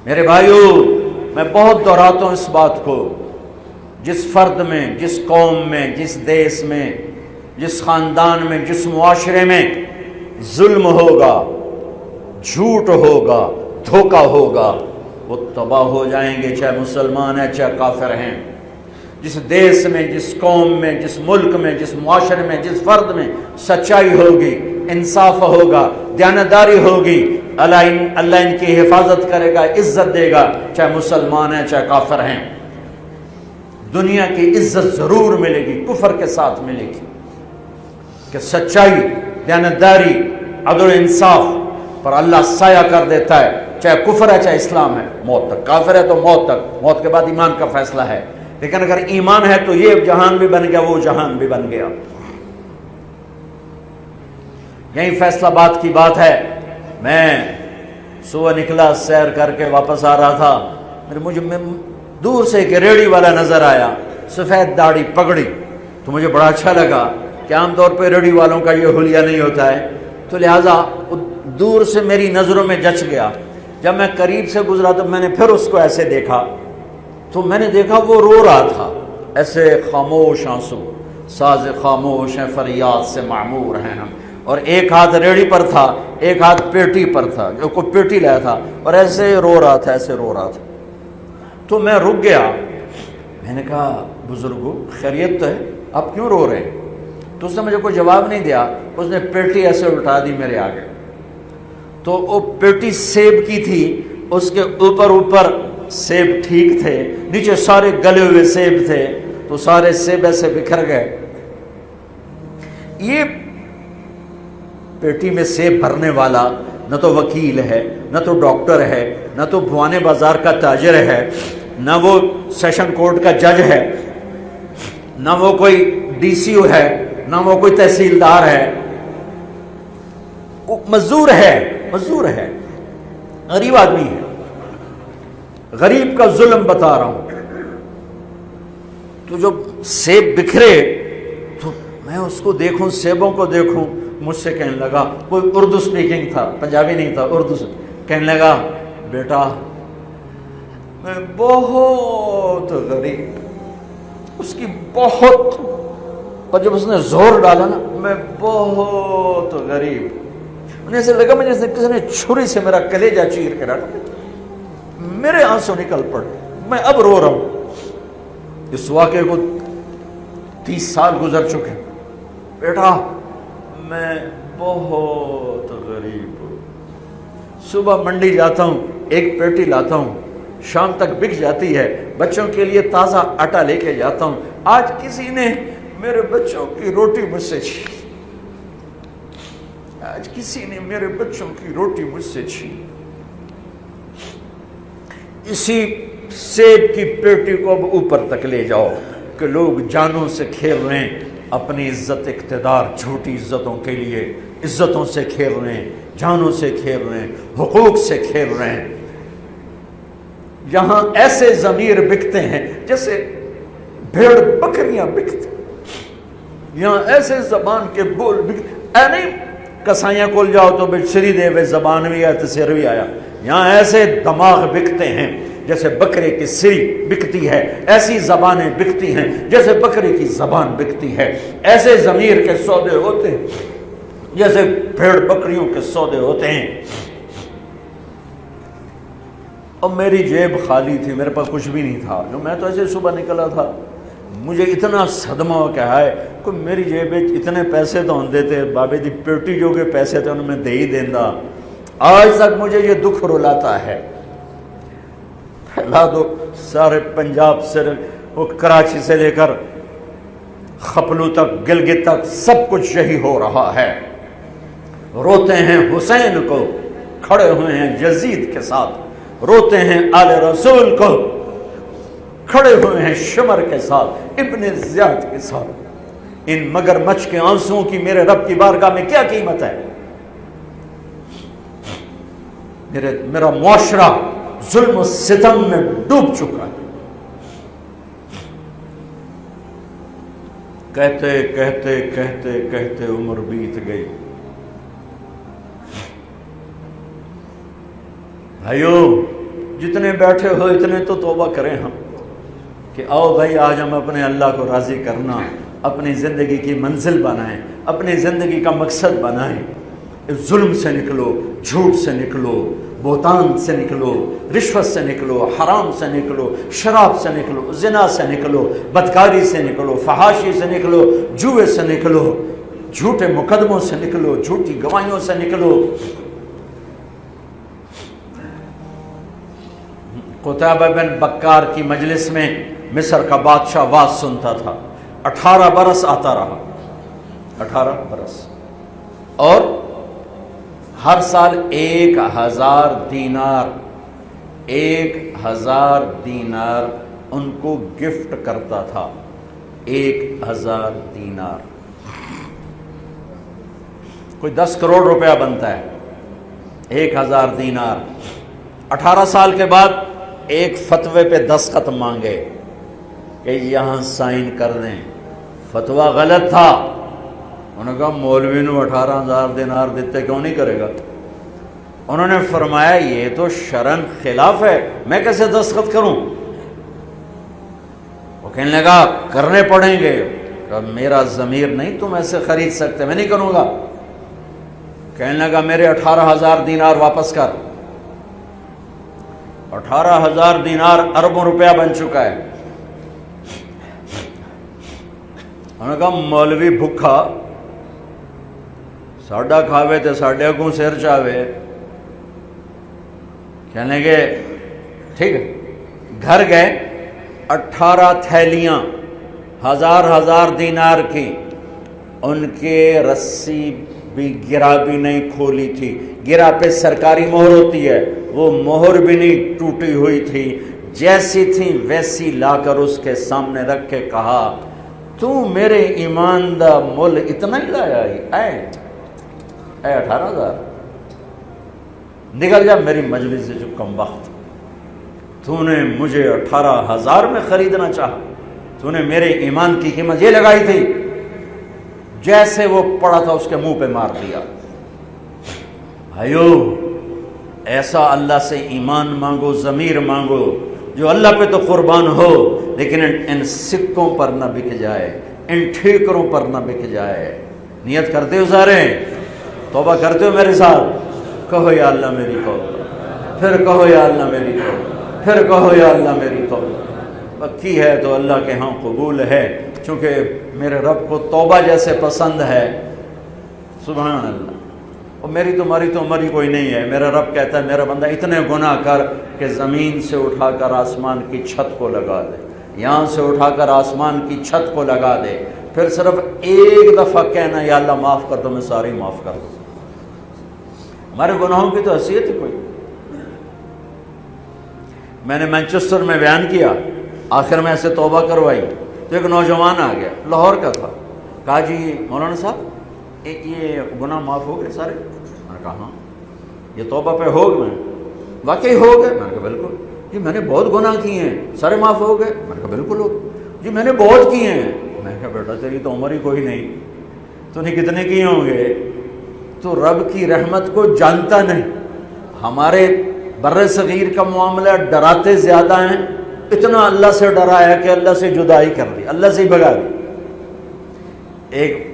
میرے بھائیوں، میں بہت دہراتا ہوں اس بات کو، جس فرد میں، جس قوم میں، جس دیس میں، جس خاندان میں، جس معاشرے میں ظلم ہوگا، جھوٹ ہوگا، دھوکہ ہوگا، وہ تباہ ہو جائیں گے، چاہے مسلمان ہیں چاہے کافر ہیں۔ جس دیس میں، جس قوم میں، جس ملک میں، جس معاشرے میں، جس فرد میں سچائی ہوگی، انصاف ہوگا، دیانتداری ہوگی، اللہ ان کی حفاظت کرے گا، عزت دے گا، چاہے مسلمان ہیں چاہے کافر ہیں۔ دنیا کی عزت ضرور ملے گی، کفر کے ساتھ ملے گی، کہ سچائی، دیانتداری، عدل و انصاف پر اللہ سایہ کر دیتا ہے، چاہے کفر ہے چاہے اسلام ہے، موت تک۔ کافر ہے تو موت تک، موت کے بعد ایمان کا فیصلہ ہے، لیکن اگر ایمان ہے تو یہ جہان بھی بن گیا، وہ جہان بھی بن گیا۔ یہی فیصلہ بات کی بات ہے۔ میں صبح نکلا، سیر کر کے واپس آ رہا تھا، مجھے دور سے ایک ریڑھی والا نظر آیا، سفید داڑھی، پگڑی، تو مجھے بڑا اچھا لگا کہ عام طور پہ ریڑھی والوں کا یہ حلیہ نہیں ہوتا ہے، تو لہٰذا دور سے میری نظروں میں جچ گیا۔ جب میں قریب سے گزرا تو میں نے پھر اس کو ایسے دیکھا، تو میں نے دیکھا وہ رو رہا تھا، ایسے خاموش آنسو، ساز خاموش ہیں فریاد سے معمور ہیں ہم، اور ایک ہاتھ ریڑھی پر تھا، ایک ہاتھ پیٹی پر تھا، جو کوئی پیٹی لایا تھا، اور ایسے رو رہا تھا، ایسے رو رہا تھا۔ تو میں رک گیا، میں نے کہا بزرگو خیریت تو ہے، آپ کیوں رو رہے ہیں؟ تو اس نے مجھے کوئی جواب نہیں دیا، اس نے پیٹی ایسے الٹا دی میرے آگے، تو وہ پیٹی سیب کی تھی، اس کے اوپر سیب ٹھیک تھے، نیچے سارے گلے ہوئے سیب تھے، تو سارے سیب ایسے بکھر گئے۔ یہ پیٹی میں سیب بھرنے والا نہ تو وکیل ہے، نہ تو ڈاکٹر ہے، نہ تو بھوانے بازار کا تاجر ہے، نہ وہ سیشن کورٹ کا جج ہے، نہ وہ کوئی ڈی سی او ہے، نہ وہ کوئی تحصیلدار ہے، وہ مزدور ہے، غریب آدمی ہے۔ غریب کا ظلم بتا رہا ہوں۔ تو جب سیب بکھرے تو میں اس کو دیکھوں، سیبوں کو دیکھوں، مجھ سے کہنے لگا، کوئی اردو سپیکنگ تھا، پنجابی نہیں تھا، اردو سے کہنے لگا، بیٹا میں بہت غریب، اس کی بہت، اور جب اس نے زور ڈالا نا، میں بہت غریب، انہیں ایسے لگا مجھے کسی نے چھری سے میرا کلیجہ چیر کے رکھا، میرے آنسو نکل پڑے، میں اب رو رہا ہوں۔ اس واقعے کو 30 سال گزر چکے۔ بیٹا میں بہت غریب ہوں، صبح منڈی جاتا ہوں، ایک پیٹی لاتا ہوں، شام تک بک جاتی ہے، بچوں کے لیے تازہ آٹا لے کے جاتا ہوں، آج کسی نے میرے بچوں کی روٹی مجھ سے چھین، آج کسی نے میرے بچوں کی روٹی مجھ سے چھین۔ اسی سیب کی پیٹی کو اب اوپر تک لے جاؤ کہ لوگ جانوں سے کھیل رہے ہیں، اپنی عزت، اقتدار، جھوٹی عزتوں کے لیے عزتوں سے کھیل رہے ہیں، جانوں سے کھیل رہے ہیں، حقوق سے کھیل رہے ہیں۔ یہاں ایسے ضمیر بکتے ہیں جیسے بھیڑ بکریاں بکتے، یہاں ایسے زبان کے بول بکتے، اے نہیں کسائیاں کول جاؤ تو سری دے وے زبان بھی آیا تو سر بھی آیا، یہاں ایسے دماغ بکتے ہیں جیسے بکرے کی سری بکتی ہے، ایسی زبانیں بکتی ہیں جیسے بکرے کی زبان بکتی ہے، ایسے ضمیر کے سودے ہوتے ہیں جیسے بھیڑ بکریوں کے سودے ہوتے ہیں۔ اب میری جیب خالی تھی، میرے پاس کچھ بھی نہیں تھا، جو میں تو ایسے صبح نکلا تھا، مجھے اتنا صدمہ ہو کہ ہائے کوئی میری جیب اتنے پیسے تو ہوں دیتے، بابے دی پیٹی جو کے پیسے تھے انہوں میں دے ہی دینا۔ آج تک مجھے یہ دکھ رلاتا ہے۔ پھیلا دو سارے پنجاب سے، وہ کراچی سے لے کر خپلو تک، گلگت تک، سب کچھ یہی ہو رہا ہے۔ روتے ہیں حسین کو، کھڑے ہوئے ہیں یزید کے ساتھ، روتے ہیں آل رسول کو، کھڑے ہوئے ہیں شمر کے ساتھ، ابن زیاد کے ساتھ۔ ان مگر مچھ کے آنسوؤں کی میرے رب کی بارگاہ میں کیا قیمت ہے؟ میرا معاشرہ ظلم و ستم میں ڈوب چکا ہے۔ کہتے کہتے کہتے کہتے عمر بیت گئی۔ بھائیو جتنے بیٹھے ہو اتنے تو توبہ کریں ہم کہ آؤ بھائی آج ہم اپنے اللہ کو راضی کرنا اپنی زندگی کی منزل بنائیں، اپنی زندگی کا مقصد بنائیں۔ ظلم سے نکلو، جھوٹ سے نکلو، بہتان سے نکلو، رشوت سے نکلو، حرام سے نکلو، شراب سے نکلو، زنا سے نکلو، بدکاری سے نکلو، فحاشی سے نکلو، جوئے سے نکلو، جھوٹے مقدموں سے نکلو، جھوٹی گواہیوں سے نکلو۔ قتیبہ بن بکار کی مجلس میں مصر کا بادشاہ واز سنتا تھا، 18 برس آتا رہا، 18 برس، اور ہر سال 1000 دینار 1000 دینار ان کو گفٹ کرتا تھا، 1000 دینار، کوئی 10 کروڑ روپیہ بنتا ہے 1000 دینار۔ 18 سال کے بعد ایک فتوے پہ دستخط مانگے کہ یہاں سائن کر دیں، فتویٰ غلط تھا۔ انہوں نے کہا مولوی نے 18,000 دینار دیتے کیوں نہیں کرے گا؟ انہوں نے فرمایا یہ تو شرعن خلاف ہے، میں کیسے دستخط کروں؟ وہ کہنے لگا کرنے پڑیں گے۔ کہا میرا ضمیر نہیں تم ایسے خرید سکتے، میں نہیں کروں گا۔ کہنے لگا میرے 18,000 دینار واپس کر۔ 18,000 دینار اربوں روپیہ بن چکا ہے۔ انہوں نے کہا مولوی بھکھا ساڈا کھاوے تے ساڈے اگوں سر چاوے۔ کہنے گے ٹھیک ہے، گھر گئے، 18 تھیلیاں 1000 دینار کی، ان کے رسی بھی گرا بھی نہیں کھولی تھی، گرا پہ سرکاری مہر ہوتی ہے، وہ مہر بھی نہیں ٹوٹی ہوئی تھی، جیسی تھی ویسی لا کر اس کے سامنے رکھ کے کہا تو میرے ایمان دا مول اتنا ہی لایا اے 18,000، نکل جا میری مجلس سے جو کم وقت، تو نے مجھے 18,000 میں خریدنا چاہا، تو نے میرے ایمان کی قیمت یہ لگائی تھی۔ جیسے وہ پڑا تھا اس کے منہ پہ مار دیا۔ بھائیو ایسا اللہ سے ایمان مانگو، ضمیر مانگو جو اللہ پہ تو قربان ہو، لیکن ان سکوں پر نہ بک جائے، ان ٹھیکروں پر نہ بک جائے۔ نیت کرتے ہو سارے؟ توبہ کرتے ہو میرے ساتھ؟ کہو یا اللہ میری توبہ، پھر کہو یا اللہ میری توبہ، پھر کہو یا اللہ میری توبہ۔ پکی ہے تو اللہ کے ہاں قبول ہے، چونکہ میرے رب کو توبہ جیسے پسند ہے، سبحان اللہ۔ اور میری تمہاری تو عمر ہی کوئی نہیں ہے۔ میرا رب کہتا ہے میرا بندہ اتنے گناہ کر کہ زمین سے اٹھا کر آسمان کی چھت کو لگا دے، یہاں سے اٹھا کر آسمان کی چھت کو لگا دے، پھر صرف ایک دفعہ کہنا یا اللہ معاف کر دو، میں ساری معاف کر دوں۔ ہمارے گناہوں کی تو حیثیت ہی کوئی۔ میں نے مینچسٹر میں بیان کیا، آخر میں ایسے توبہ کروائی تو ایک نوجوان آ گیا، لاہور کا تھا، کہا جی مولانا صاحب یہ گناہ معاف ہو گئے سارے؟ میں نے کہا ہاں۔ یہ توبہ پہ ہو گئے؟ واقعی ہو گئے؟ میں نے کہا بالکل۔ جی میں نے بہت گناہ کیے ہیں، سارے معاف ہو گئے؟ میں نے کہا بالکل ہو گئے۔ جی میں نے بہت کیے ہیں۔ میں نے کہا بیٹا تیری تو عمر ہی کوئی نہیں، تو نے کتنے کیے ہوں گے؟ تو رب کی رحمت کو جانتا نہیں۔ ہمارے بر صغیر کا معاملہ ڈراتے زیادہ ہیں، اتنا اللہ سے ڈرایا کہ اللہ سے جدائی کر دی، اللہ سے ہی بھگا دی۔ ایک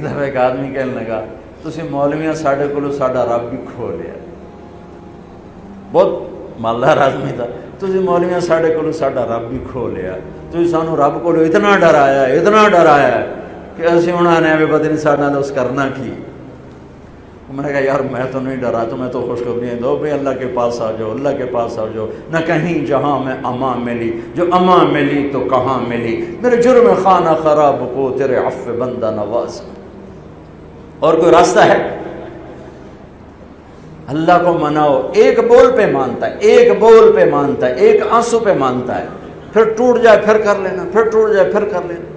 دفعہ ایک آدمی کہنے لگا تسی مولویاں ساڈے کولو ساڈا رب بھی کھو لیا، بہت مالدار آدمی تھا، تسی مولویاں ساڈے کولو ساڈا رب بھی کھو لیا، تسی سانو رب کولو اتنا ڈرایا کہ اسی انہوں نے پتہ نہیں ساڈے نال اس کرنا کی۔ میں نے کہا یار میں تو نہیں ڈرا، تمہیں تو خوشخبریاں دو بھائی اللہ کے پاس آ جاؤ، اللہ کے پاس آ جاؤ، نہ کہیں جہاں میں امان ملی، جو امان ملی تو کہاں ملی، میرے جرم خانہ خراب کو تیرے عفو بندہ نواز۔ اور کوئی راستہ ہے؟ اللہ کو مناؤ، ایک بول پہ مانتا ہے، ایک بول پہ مانتا ہے، ایک آنسو پہ مانتا ہے، پھر ٹوٹ جائے پھر کر لینا، پھر ٹوٹ جائے پھر کر لینا۔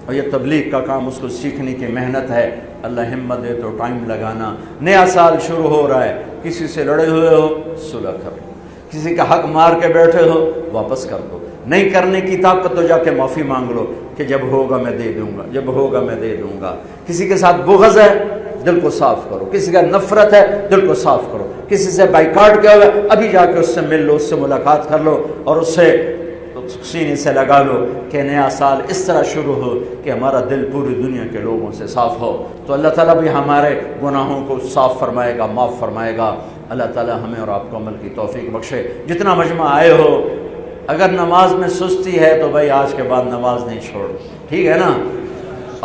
اور یہ تبلیغ کا کام، اس کو سیکھنے کی محنت ہے، اللہ ہمت دے تو ٹائم لگانا۔ نیا سال شروع ہو رہا ہے، کسی سے لڑے ہوئے ہو صلح کرو، کسی کا حق مار کے بیٹھے ہو واپس کر دو، نہیں کرنے کی طاقت تو جا کے معافی مانگ لو کہ جب ہوگا میں دے دوں گا، جب ہوگا میں دے دوں گا۔ کسی کے ساتھ بغض ہے دل کو صاف کرو. کسی کا نفرت ہے دل کو صاف کرو. کسی سے بائیکاٹ کیا ہوا ہے ابھی جا کے اس سے مل لو, اس سے ملاقات کر لو اور اس سے سینے سے لگا لو کہ نیا سال اس طرح شروع ہو کہ ہمارا دل پوری دنیا کے لوگوں سے صاف ہو. تو اللہ تعالیٰ بھی ہمارے گناہوں کو صاف فرمائے گا, معاف فرمائے گا. اللہ تعالیٰ ہمیں اور آپ کو عمل کی توفیق بخشے. جتنا مجمع آئے ہو, اگر نماز میں سستی ہے تو بھائی آج کے بعد نماز نہیں چھوڑ, ٹھیک ہے نا.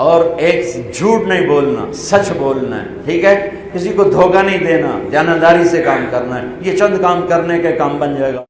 اور ایک جھوٹ نہیں بولنا, سچ بولنا ہے, ٹھیک ہے. کسی کو دھوکہ نہیں دینا, دیانتداری سے کام کرنا ہے. یہ چند کام کرنے کے کام بن جائے گا.